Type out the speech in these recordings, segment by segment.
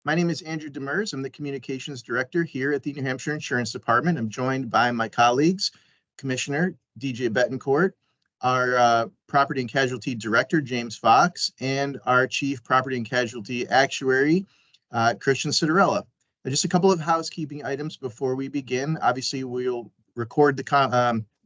My name is Andrew Demers. I'm the Communications Director here at the New Hampshire Insurance Department. I'm joined by my colleagues, Commissioner DJ Bettencourt, our Property and Casualty Director, James Fox, and our Chief Property and Casualty Actuary, Christian Citarella. Just a couple of housekeeping items before we begin. Obviously, we'll record the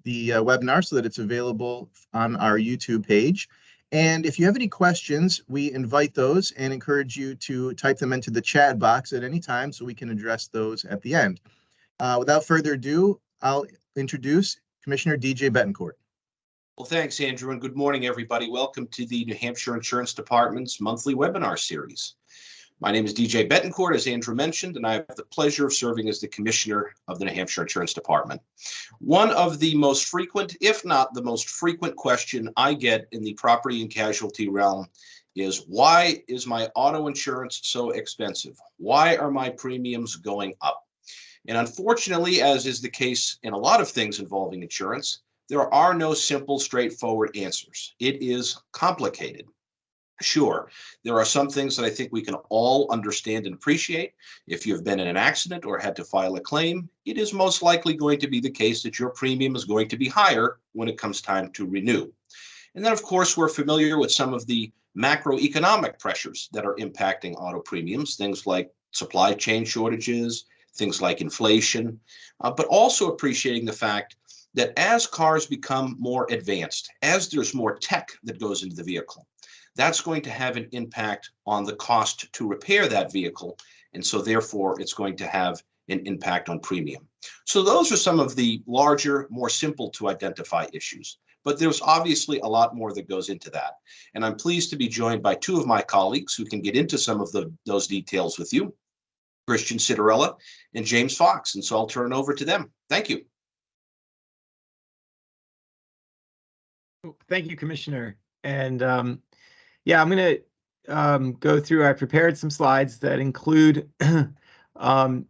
webinar so that it's available on our YouTube page. And if you have any questions, we invite those and encourage you to type them into the chat box at any time so we can address those at the end. Without further ado, I'll introduce Commissioner DJ Bettencourt. Well, thanks, Andrew, and good morning, everybody. Welcome to the New Hampshire Insurance Department's monthly webinar series. My name is DJ Bettencourt, as Andrew mentioned, and I have the pleasure of serving as the Commissioner of the New Hampshire Insurance Department. One of the most frequent, if not the most frequent question I get in the property and casualty realm is, why is my auto insurance so expensive? Why are my premiums going up? And unfortunately, as is the case in a lot of things involving insurance, there are no simple, straightforward answers. It is complicated. Sure, there are some things that I think we can all understand and appreciate. If you've been in an accident or had to file a claim, it is most likely going to be the case that your premium is going to be higher when it comes time to renew. And then, of course, we're familiar with some of the macroeconomic pressures that are impacting auto premiums, things like supply chain shortages, things like inflation, but also appreciating the fact that as cars become more advanced, as there's more tech that goes into the vehicle, that's going to have an impact on the cost to repair that vehicle. And so therefore, it's going to have an impact on premium. So those are some of the larger, more simple to identify issues. But there's obviously a lot more that goes into that. And I'm pleased to be joined by two of my colleagues who can get into some of those details with you, Christian Citarella and James Fox. And so I'll turn it over to them. Thank you. Thank you, Commissioner. And yeah, I'm going to go through. I prepared some slides that include what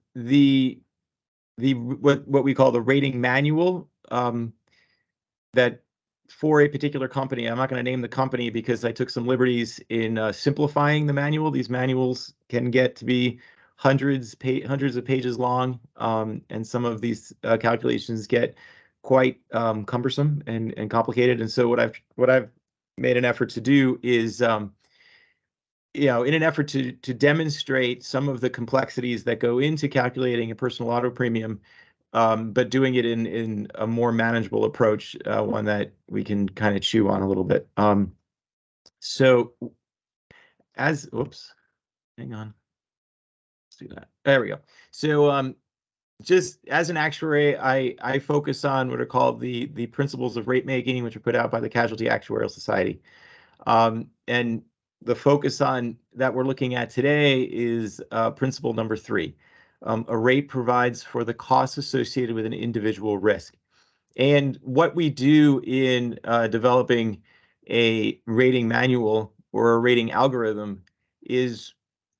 we call the rating manual that for a particular company. I'm not going to name the company because I took some liberties in simplifying the manual. These manuals can get to be hundreds of pages long, and some of these calculations get quite cumbersome and complicated. And so what I've made an effort to do is, in an effort to demonstrate some of the complexities that go into calculating a personal auto premium, but doing it in a more manageable approach, one that we can kind of chew on a little bit. Hang on, let's do that. There we go. So just as an actuary, I focus on what are called the principles of rate making, which are put out by the Casualty Actuarial Society. And the focus on that we're looking at today is principle number 3. A rate provides for the costs associated with an individual risk. And what we do in developing a rating manual or a rating algorithm is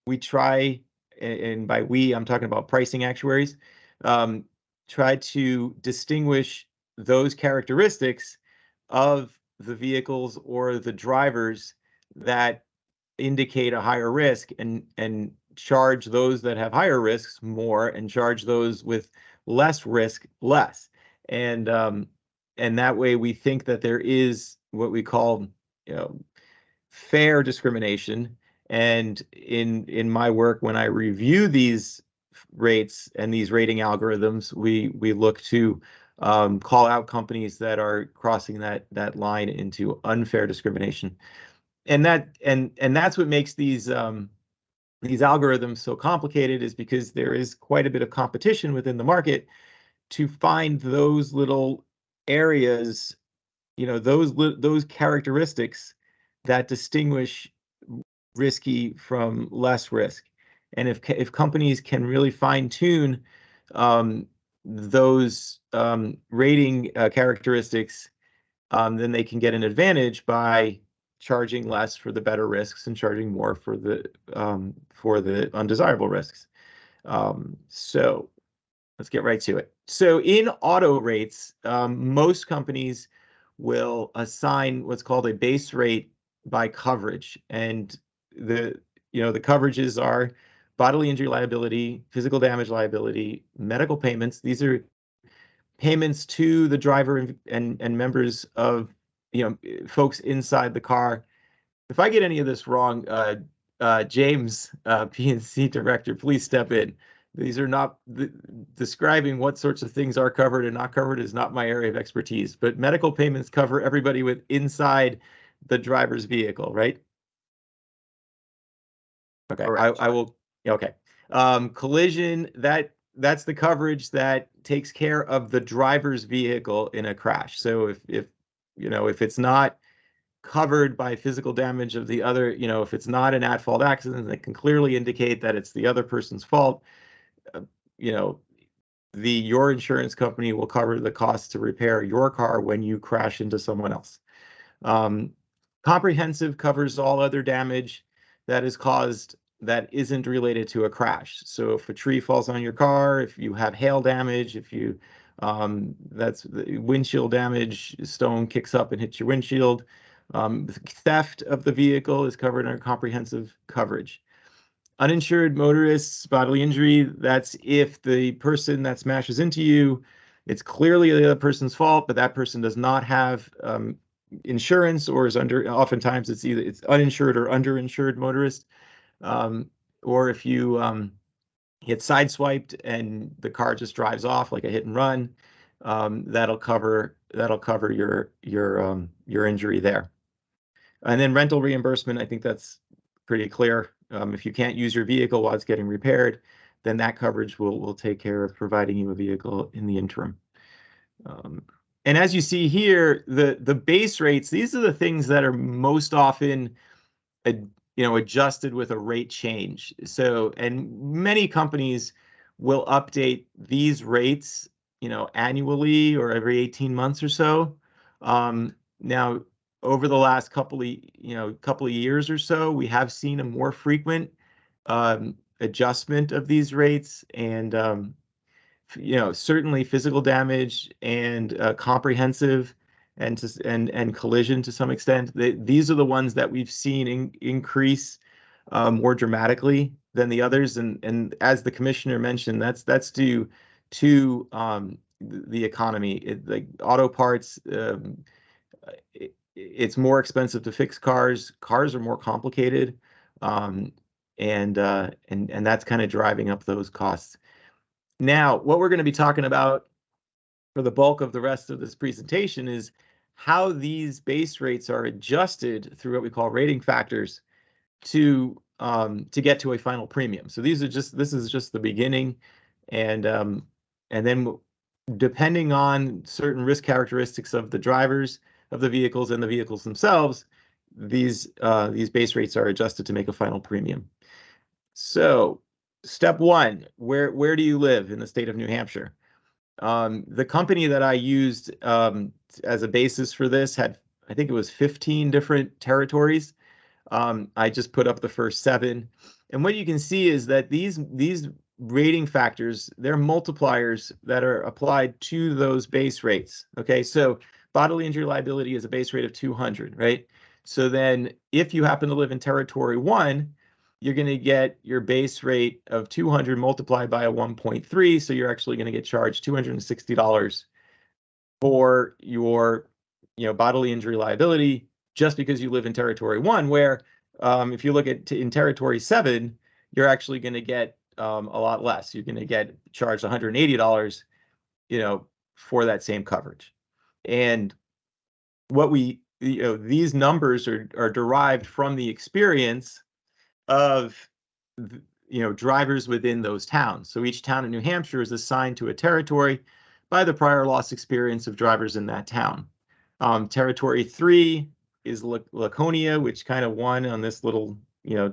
we try, and by we, I'm talking about pricing actuaries, try to distinguish those characteristics of the vehicles or the drivers that indicate a higher risk, and charge those that have higher risks more and charge those with less risk less. And that way we think that there is what we call fair discrimination. And in my work, when I review these rates and these rating algorithms, we look to call out companies that are crossing that line into unfair discrimination, and that's what makes these algorithms so complicated, is because there is quite a bit of competition within the market to find those little areas, those characteristics that distinguish risky from less risk. And if companies can really fine tune those rating characteristics, then they can get an advantage by charging less for the better risks and charging more for the undesirable risks. So let's get right to it. So in auto rates, most companies will assign what's called a base rate by coverage, and the coverages are bodily injury liability, physical damage liability, medical payments. These are payments to the driver and members of, folks inside the car. If I get any of this wrong, James, P&C director, please step in. These are not describing what sorts of things are covered and not covered is not my area of expertise, but medical payments cover everybody with inside the driver's vehicle, right? Okay, I will. Okay. Collision, that's the coverage that takes care of the driver's vehicle in a crash. So if it's not covered by physical damage of the other, if it's not an at-fault accident that can clearly indicate that it's the other person's fault, your insurance company will cover the cost to repair your car when you crash into someone else. Comprehensive covers all other damage that is caused that isn't related to a crash. So if a tree falls on your car, if you have hail damage, if you that's the windshield damage, stone kicks up and hits your windshield. Theft of the vehicle is covered under comprehensive coverage. Uninsured motorists, bodily injury, that's if the person that smashes into you, it's clearly the other person's fault, but that person does not have insurance or is oftentimes it's uninsured or underinsured motorist. Or if you get sideswiped and the car just drives off like a hit and run, that'll cover your injury there. And then rental reimbursement, I think that's pretty clear. If you can't use your vehicle while it's getting repaired, then that coverage will take care of providing you a vehicle in the interim. And as you see here, the base rates, these are the things that are most often adjusted with a rate change. So, and many companies will update these rates, annually or every 18 months or so. Now, over the last couple of years or so, we have seen a more frequent adjustment of these rates, and certainly physical damage and comprehensive and collision to some extent. These are the ones that we've seen increase more dramatically than the others, and as the commissioner mentioned, that's due to the economy. Like auto parts, it's more expensive to fix cars. Cars are more complicated, and that's kind of driving up those costs. Now, what we're going to be talking about for the bulk of the rest of this presentation is how these base rates are adjusted through what we call rating factors to get to a final premium. So this is just the beginning, and then depending on certain risk characteristics of the drivers of the vehicles and the vehicles themselves, these base rates are adjusted to make a final premium. So step one, where do you live in the state of New Hampshire? The company that I used as a basis for this had, I think it was 15 different territories. I just put up the first 7. And what you can see is that these rating factors, they're multipliers that are applied to those base rates. Okay, so bodily injury liability is a base rate of 200, right? So then if you happen to live in territory 1, you're going to get your base rate of 200 multiplied by a 1.3. So you're actually going to get charged $260 for your bodily injury liability just because you live in territory 1, where if you look at in territory 7, you're actually going to get a lot less. You're going to get charged $180, for that same coverage. And what these numbers are derived from the experience of drivers within those towns. So each town in New Hampshire is assigned to a territory by the prior loss experience of drivers in that town. Territory 3 is Laconia, which kind of won on this little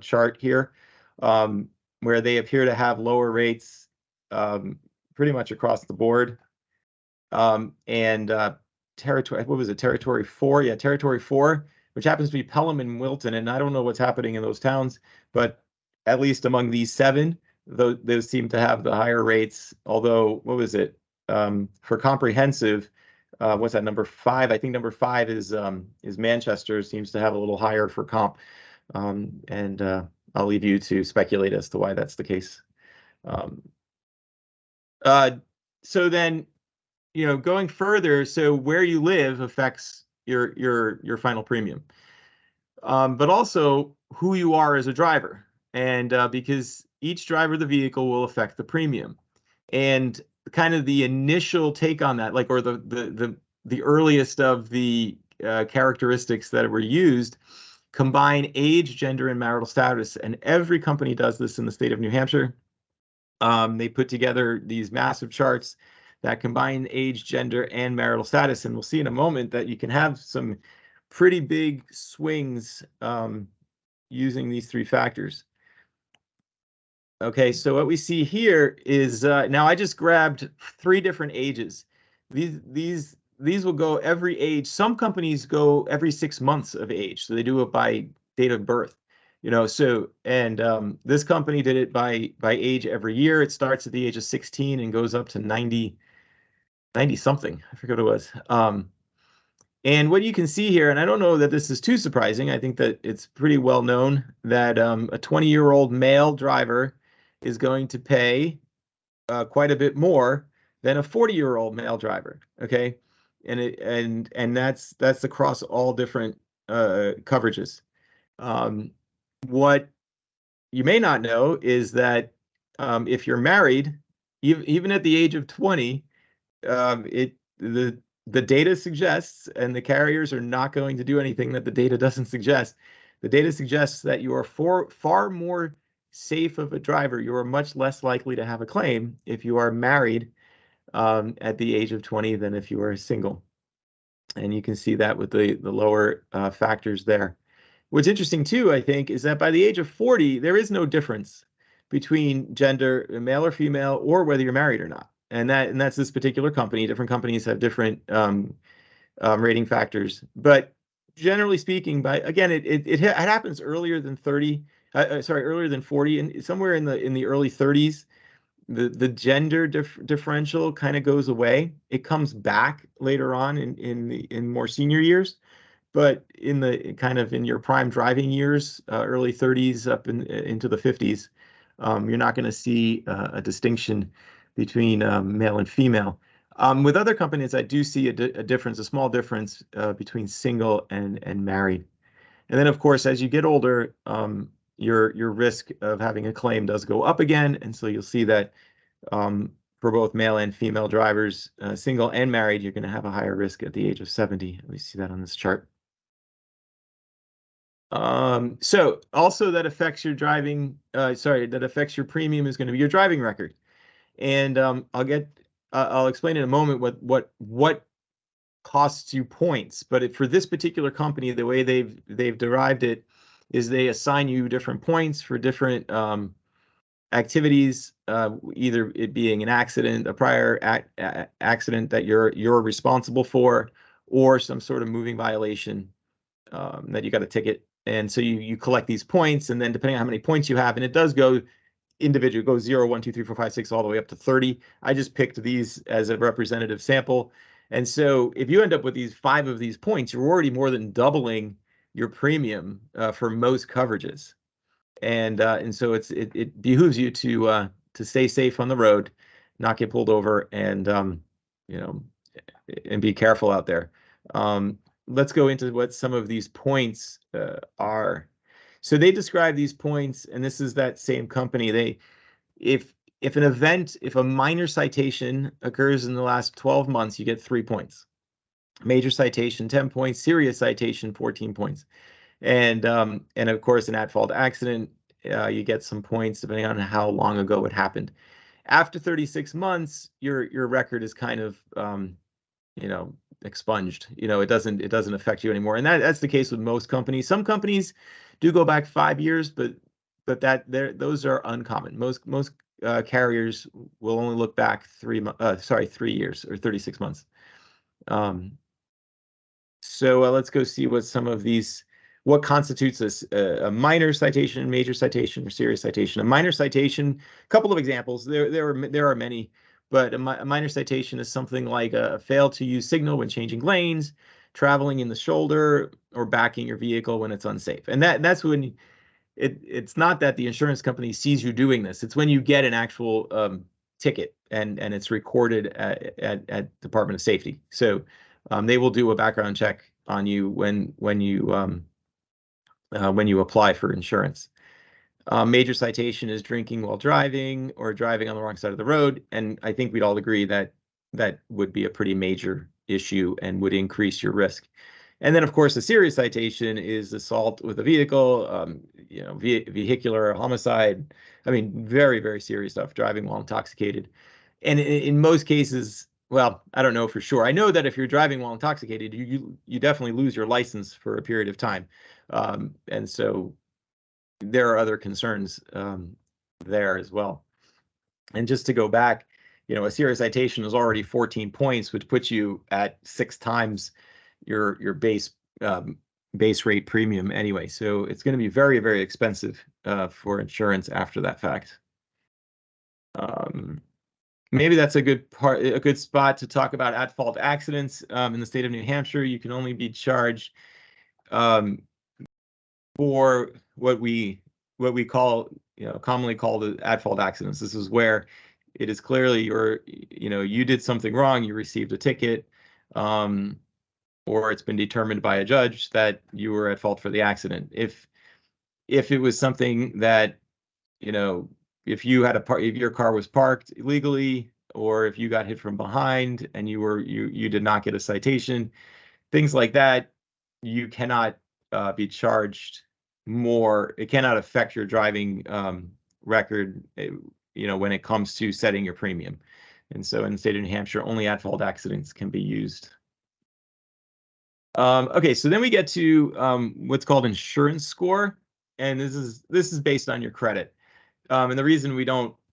chart here, where they appear to have lower rates pretty much across the board. Territory, what was it? Territory 4, yeah, Territory 4, which happens to be Pelham and Wilton, and I don't know what's happening in those towns, but at least among these 7, those seem to have the higher rates. Although, what was it? For comprehensive, what's that, number 5? I think number 5 is Manchester, seems to have a little higher for comp, and I'll leave you to speculate as to why that's the case. So then, going further, so where you live affects your final premium, but also who you are as a driver, and because each driver of the vehicle will affect the premium, and kind of the initial take on that, like, or the earliest of the characteristics that were used, combine age, gender, and marital status, and every company does this in the state of New Hampshire. They put together these massive charts that combine age, gender, and marital status. And we'll see in a moment that you can have some pretty big swings using these three factors. Okay, so what we see here is, now I just grabbed 3 different ages. These will go every age. Some companies go every 6 months of age. So they do it by date of birth. So, and this company did it by age every year. It starts at the age of 16 and goes up to 90 something. I forget what it was. And what you can see here, and I don't know that this is too surprising. I think that it's pretty well known that a 20-year-old male driver is going to pay quite a bit more than a 40-year-old male driver. Okay, and that's across all different coverages. What you may not know is that if you're married, even at the age of 20, the data suggests, and the carriers are not going to do anything that the data doesn't suggest. The data suggests that you are far more safe of a driver. You are much less likely to have a claim if you are married at the age of 20 than if you are single. And you can see that with the lower factors there. What's interesting too, I think, is that by the age of 40, there is no difference between gender, male or female, or whether you're married or not. And that's this particular company. Different companies have different rating factors, but generally speaking, it happens earlier than 30. Earlier than 40, and somewhere in the early 30s, the gender differential kind of goes away. It comes back later on in more senior years, but in your prime driving years, early 30s up into the 50s, you're not going to see a distinction between male and female. With other companies, I do see a difference, a small difference between single and married. And then, of course, as you get older, your risk of having a claim does go up again. And so you'll see that for both male and female drivers, single and married, you're going to have a higher risk at the age of 70. We see that on this chart. So also that affects your driving, that affects your premium is going to be your driving record. And I'll explain in a moment what costs you points. But for this particular company, the way they've derived it is they assign you different points for different activities, either it being an accident, a prior accident that you're responsible for, or some sort of moving violation that you got a ticket. And so you collect these points, and then depending on how many points you have, and it does go individual, it goes 0, 1, 2, 3, 4, 5, 6, all the way up to 30. I just picked these as a representative sample. And so if you end up with 5 of these points, you're already more than doubling your premium for most coverages. And so it behooves you to stay safe on the road, not get pulled over, and and be careful out there. Let's go into what some of these points are. So they describe these points, and this is that same company. If a minor citation occurs in the last 12 months, you get 3 points. Major citation, 10 points. Serious citation, 14 points. And of course, an at-fault accident, you get some points depending on how long ago it happened. After 36 months, your record is kind of expunged. It doesn't affect you anymore. And that's the case with most companies. Some companies do go back 5 years, but those are uncommon. Most carriers will only look back 3 years or 36 months. So let's go see what constitutes a minor citation, major citation, or serious citation. A minor citation, a couple of examples. There are many, but a minor citation is something like a fail to use signal when changing lanes, traveling in the shoulder, or backing your vehicle when it's unsafe. And that's when it's not that the insurance company sees you doing this. It's when you get an actual ticket and it's recorded at Department of Safety. So they will do a background check on you when you apply for insurance. Major citation is drinking while driving or driving on the wrong side of the road, and I think we'd all agree that that would be a pretty major issue and would increase your risk. And then, of course, a serious citation is assault with a vehicle, vehicular homicide. I mean, very, very serious stuff, driving while intoxicated. And in most cases, well, I don't know for sure. I know that if you're driving while intoxicated, you definitely lose your license for a period of time. And so there are other concerns there as well. And just to go back, a serious citation is already 14 points, which puts you at 6 times your base rate premium anyway. So it's going to be very, very expensive for insurance after that fact. Maybe that's a good spot to talk about at-fault accidents. In the state of New Hampshire, you can only be charged for what we call, commonly called at-fault accidents. This is where it is clearly you did something wrong, you received a ticket, or it's been determined by a judge that you were at fault for the accident. If it was something that, if your car was parked illegally, or if you got hit from behind and you did not get a citation, things like that, you cannot be charged more. It cannot affect your driving record, when it comes to setting your premium. And so in the state of New Hampshire, only at-fault accidents can be used. Okay, so then we get to what's called insurance score, and this is based on your credit. And the reason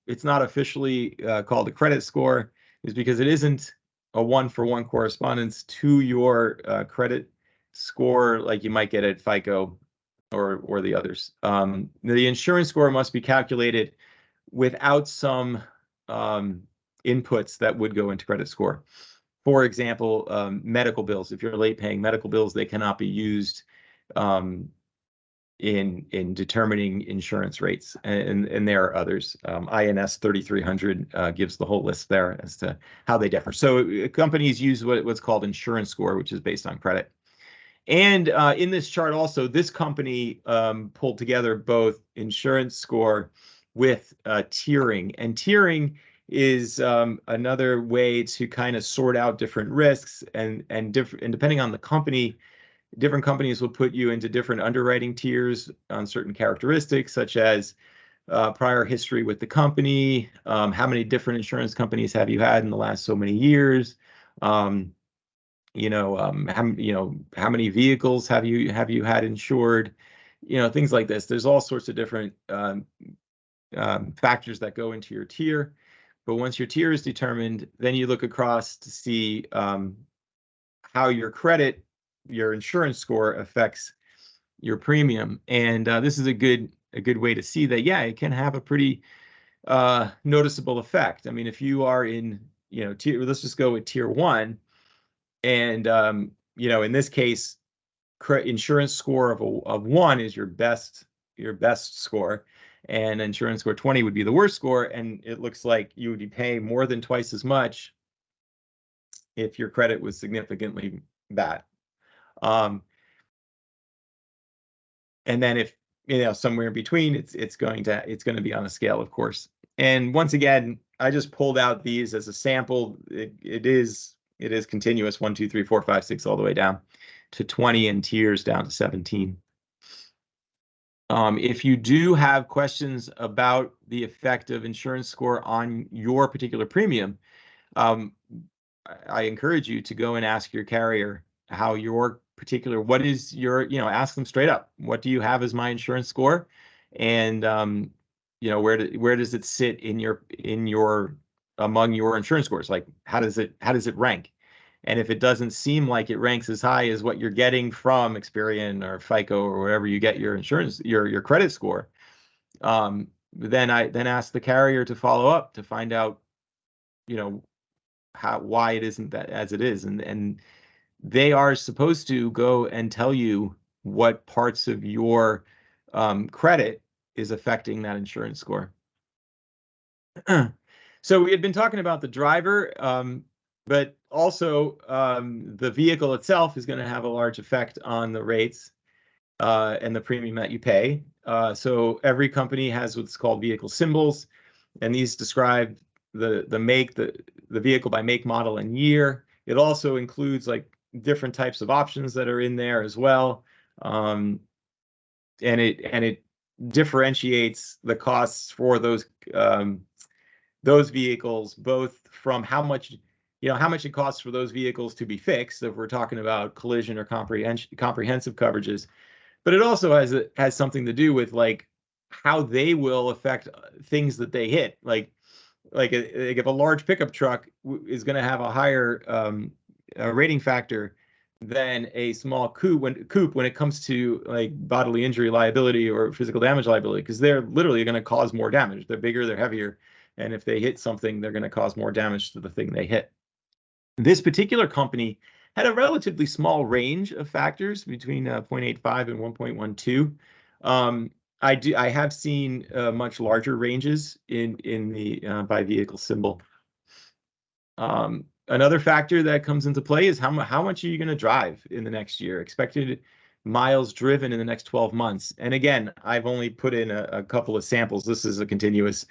it's not officially called a credit score is because it isn't a one-for-one correspondence to your credit score like you might get at FICO or the others. The insurance score must be calculated without some inputs that would go into credit score. For example, medical bills. If you're late paying medical bills, they cannot be used in determining insurance rates, and there are others. INS 3300 gives the whole list there as to how they differ. So companies use what's called insurance score, which is based on credit. And in this chart also, this company pulled together both insurance score with tiering, and tiering is another way to kind of sort out different risks, and depending on the company, different companies will put you into different underwriting tiers on certain characteristics, such as prior history with the company, how many different insurance companies have you had in the last so many years, how many vehicles have you had insured, things like this. There's all sorts of different factors that go into your tier. But once your tier is determined, then you look across to see how your insurance score affects your premium. And this is a good way to see that, yeah, it can have a pretty noticeable effect. I mean, if you are in, let's just go with tier 1, and in this case, insurance score of 1 is your best score, and insurance score 20 would be the worst score, and it looks like you would be paying more than twice as much if your credit was significantly bad. And then if somewhere in between, it's going to be on a scale, of course. And once again, I just pulled out these as a sample. It is continuous, 1, 2, 3, 4, 5, 6, all the way down to 20, and tiers down to 17. If you do have questions about the effect of insurance score on your particular premium, I encourage you to go and ask your carrier how what is your, ask them straight up, what do you have as my insurance score? And, where does it sit among your insurance scores? Like, how does it rank? And if it doesn't seem like it ranks as high as what you're getting from Experian or FICO or wherever you get your insurance, your credit score, then ask the carrier to follow up to find out, why it isn't that as it is, and they are supposed to go and tell you what parts of your credit is affecting that insurance score. So we had been talking about the driver, but also the vehicle itself is going to have a large effect on the rates and the premium that you pay. So every company has what's called vehicle symbols, and these describe the make, the vehicle by make, model, and year. It also includes like different types of options that are in there as well, and it differentiates the costs for those vehicles, both from how much it costs for those vehicles to be fixed, if we're talking about collision or comprehensive coverages, but it also has something to do with like how they will affect things that they hit. Like if a large pickup truck is going to have a higher rating factor than a small coupe when it comes to like bodily injury liability or physical damage liability, because they're literally going to cause more damage. They're bigger, they're heavier, and if they hit something, they're going to cause more damage to the thing they hit. This particular company had a relatively small range of factors between 0.85 and 1.12. I have seen much larger ranges in the by vehicle symbol. Another factor that comes into play is how much are you going to drive in the next year, expected miles driven in the next 12 months. And again, I've only put in a couple of samples. This is a continuous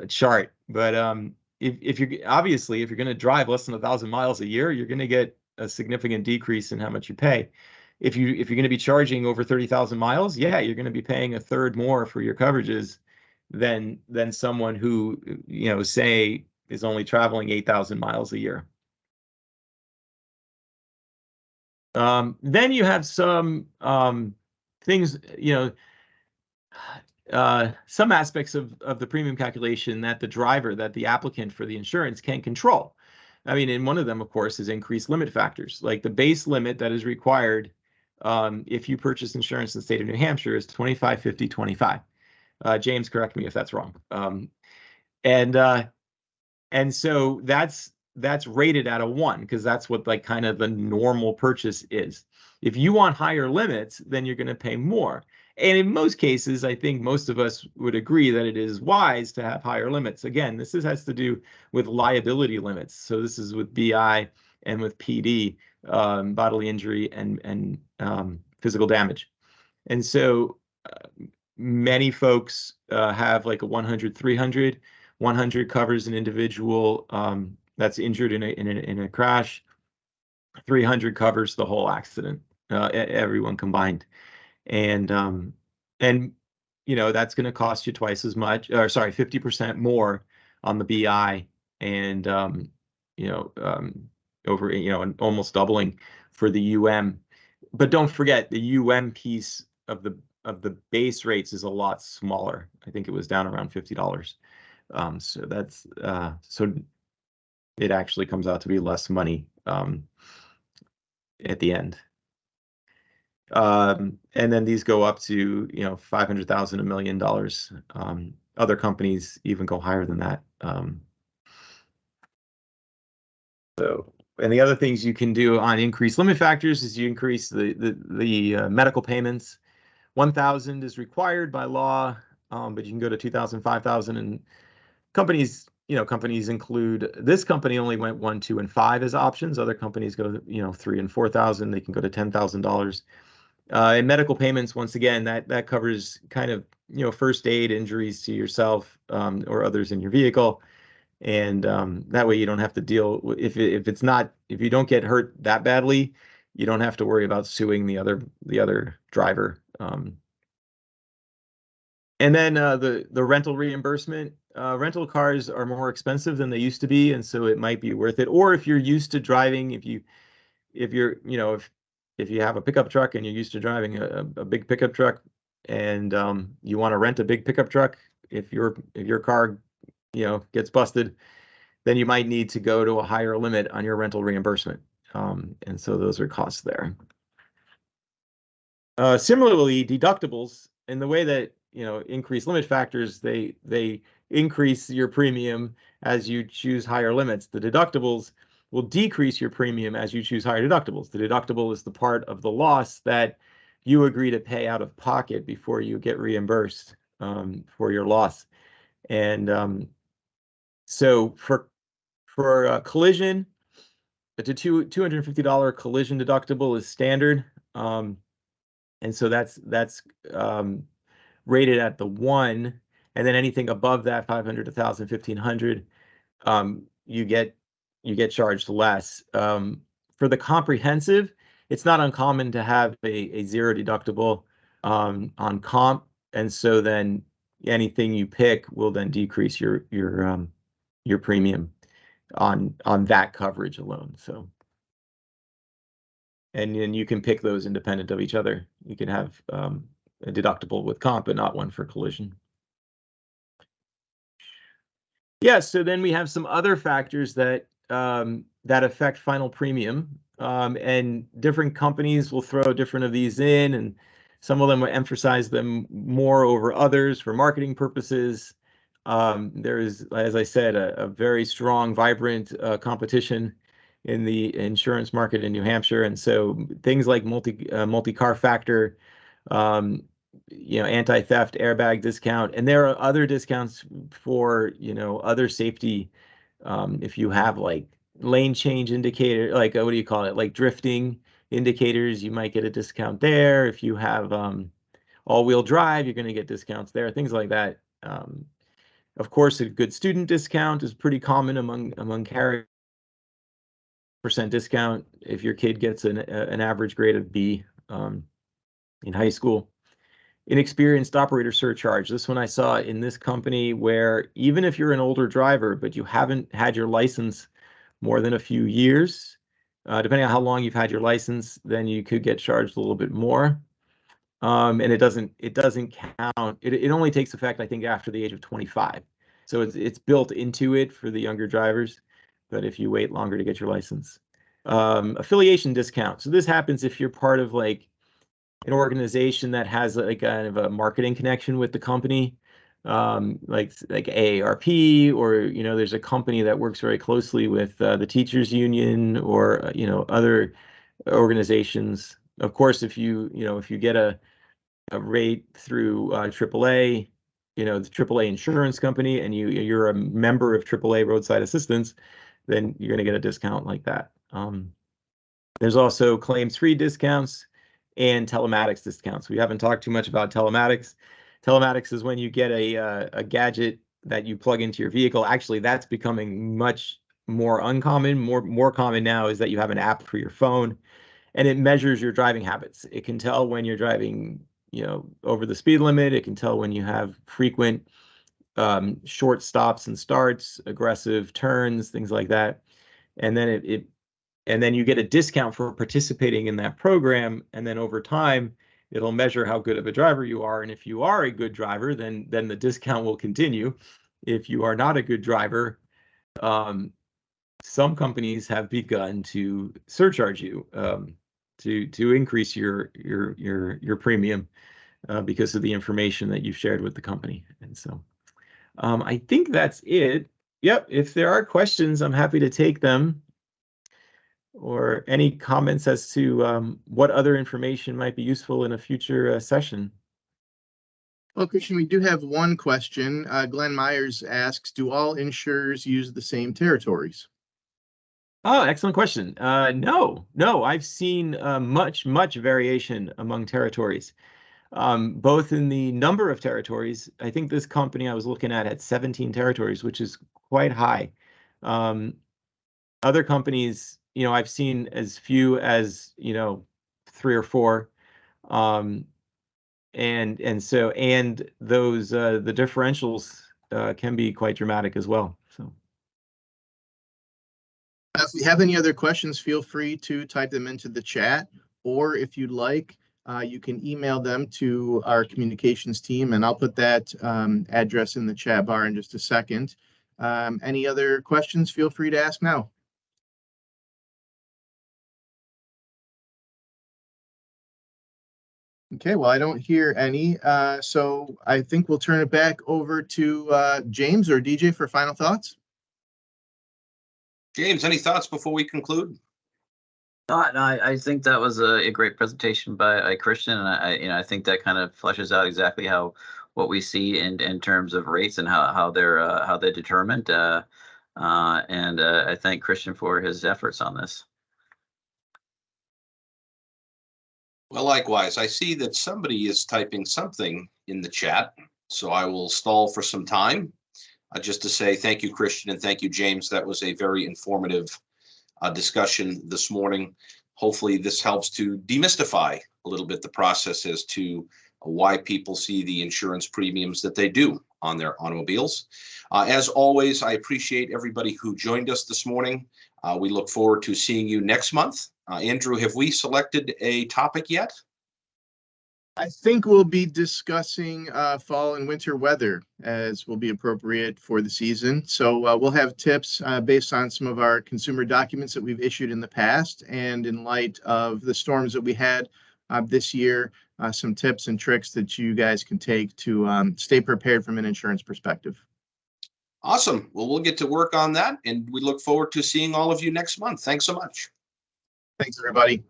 chart, but if you're going to drive less than 1,000 miles a year, you're going to get a significant decrease in how much you pay. If you're going to be charging over 30,000 miles, yeah, you're going to be paying a third more for your coverages than someone who, say, is only traveling 8,000 miles a year. Then you have some things, some aspects of the premium calculation that the applicant for the insurance can control. I mean, and one of them, of course, is increased limit factors. Like the base limit that is required if you purchase insurance in the state of New Hampshire is 25, 50, 25. James, correct me if that's wrong. And so that's rated at a 1, because that's what like kind of the normal purchase is. If you want higher limits, then you're going to pay more. And in most cases, I think most of us would agree that it is wise to have higher limits. Again, this has to do with liability limits. So this is with BI and with PD, bodily injury and physical damage. And so many folks have like a 100, 300. 100 covers an individual that's injured in a crash. 300 covers the whole accident, everyone combined. And that's going to cost you twice as much, or sorry, 50% more on the BI, and over and almost doubling for the UM. But don't forget, the UM piece of the base rates is a lot smaller. I think it was down around $50. So that's so it actually comes out to be less money at the end. And then these go up to $500,000, $1 million. Other companies even go higher than that. So, and the other things you can do on increased limit factors is you increase the medical payments. 1,000 is required by law, but you can go to 2,000, 5,000, and companies include, this company only went 1, 2, and 5 as options. Other companies go 3 and 4,000. They can go to $10,000. And medical payments, once again, that covers kind of first aid injuries to yourself or others in your vehicle, and that way you don't have to deal with, if you don't get hurt that badly, you don't have to worry about suing the other driver. And then the rental reimbursement. Rental cars are more expensive than they used to be, and so it might be worth it. Or if you're used to driving, if you have a pickup truck and you're used to driving a big pickup truck, and you want to rent a big pickup truck, if your car gets busted, then you might need to go to a higher limit on your rental reimbursement. And so those are costs there. Similarly, deductibles, in the way that increase limit factors, they increase your premium as you choose higher limits. The deductibles will decrease your premium as you choose higher deductibles. The deductible is the part of the loss that you agree to pay out of pocket before you get reimbursed for your loss. And so for collision, the $250 collision deductible is standard, and so that's rated at the 1, and then anything above that, 500, 1,000, 1,500, you get charged less. For the comprehensive, it's not uncommon to have a 0 deductible on comp, and so then anything you pick will then decrease your premium on that coverage alone. So, and then you can pick those independent of each other. You can have a deductible with comp, but not one for collision. Yeah, so then we have some other factors that that affect final premium, and different companies will throw different of these in, and some of them will emphasize them more over others for marketing purposes. There is, as I said, a very strong, vibrant competition in the insurance market in New Hampshire, and so things like multi-car factor, anti-theft, airbag discount, and there are other discounts for other safety. If you have like lane change indicator, like what do you call it, like drifting indicators, you might get a discount there. If you have all-wheel drive, you're going to get discounts there, things like that. Of course, a good student discount is pretty common among carriers. % discount if your kid gets an average grade of B in high school. Inexperienced operator surcharge. This one I saw in this company, where even if you're an older driver, but you haven't had your license more than a few years, depending on how long you've had your license, then you could get charged a little bit more. And it doesn't count. It only takes effect, I think, after the age of 25. So it's built into it for the younger drivers, but if you wait longer to get your license. Affiliation discount. So this happens if you're part of like an organization that has like kind of a marketing connection with the company, like AARP, or there's a company that works very closely with the teachers union, or other organizations. Of course, if you get a rate through AAA, the AAA insurance company, and you're a member of AAA roadside assistance, then you're going to get a discount like that. There's also claims-free discounts and telematics discounts. We haven't talked too much about telematics. Telematics is when you get a gadget that you plug into your vehicle. Actually, that's becoming much more uncommon. More common now is that you have an app for your phone, and it measures your driving habits. It can tell when you're driving, over the speed limit. It can tell when you have frequent short stops and starts, aggressive turns, things like that. And then and then you get a discount for participating in that program. And then over time, it'll measure how good of a driver you are. And if you are a good driver, then the discount will continue. If you are not a good driver, some companies have begun to surcharge you to increase your premium because of the information that you've shared with the company. And so I think that's it. Yep. If there are questions, I'm happy to take them. Or any comments as to what other information might be useful in a future session. Well, Christian, we do have one question. Glenn Myers asks, do all insurers use the same territories? Oh, excellent question. No, I've seen much variation among territories, both in the number of territories. I think this company I was looking at had 17 territories, which is quite high. Other companies, I've seen as few as 3 or 4, and those the differentials can be quite dramatic as well. So, if you have any other questions, feel free to type them into the chat, or if you'd like, you can email them to our communications team, and I'll put that address in the chat bar in just a second. Any other questions? Feel free to ask now. Okay, well, I don't hear any, so I think we'll turn it back over to James or DJ for final thoughts. James, any thoughts before we conclude? No, I think that was a great presentation by Christian, and I think that kind of fleshes out exactly what we see in terms of rates and how they're determined. And I thank Christian for his efforts on this. Well, likewise, I see that somebody is typing something in the chat, so I will stall for some time just to say thank you, Christian, and thank you, James. That was a very informative discussion this morning. Hopefully this helps to demystify a little bit the process as to why people see the insurance premiums that they do on their automobiles. As always, I appreciate everybody who joined us this morning. We look forward to seeing you next month. Andrew, have we selected a topic yet? I think we'll be discussing fall and winter weather as will be appropriate for the season. So we'll have tips based on some of our consumer documents that we've issued in the past, and in light of the storms that we had this year, some tips and tricks that you guys can take to stay prepared from an insurance perspective. Awesome. Well, we'll get to work on that, and we look forward to seeing all of you next month. Thanks so much. Thanks, everybody.